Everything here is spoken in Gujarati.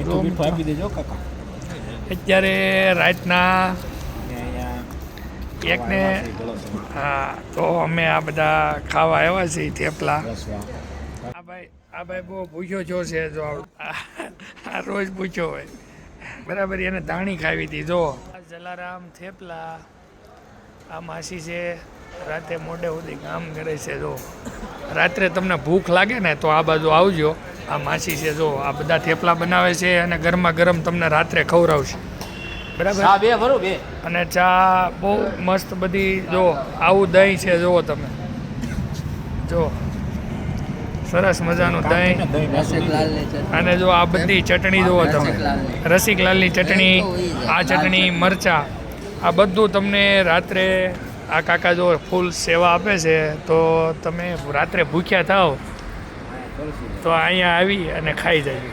મીઠું આપી દેજો કાકા. અત્યારે રાતના અહીંયા એકને હા તો અમે આ બધા ખાવા આવ્યા છીએ થેપલા. આ ભાઈ બહુ ભૂખ્યો જો છે જો આ રોજ ભૂખ્યો હોય બરાબર. એને ધાણી ખાવી હતી જો. જલારામ થેપલા. આ માસી છે રાતે મોડે સુધી કામ કરે છે જો. રાત્રે તમને ભૂખ લાગે ને તો આ બાજુ આવજો. આ માસી છે જો આ બધા થેપલા બનાવે છે અને ગરમા ગરમ તમને રાત્રે ખવડાવશે બરાબર. હા બે ભરો બે. અને ચા બહુ મસ્ત બધી જો. આવું દહીં છે જુઓ તમે જો સરસ મજાનું દહીં. અને જો આ બધી ચટણી જુઓ તમે રસિકલાલની ચટણી. આ ચટણી મરચાં આ બધું તમને રાત્રે આ કાકા જો ફૂલ સેવા આપે છે. તો તમે રાત્રે ભૂખ્યા થાવ તો અહીંયા આવી અને ખાઈ જાય.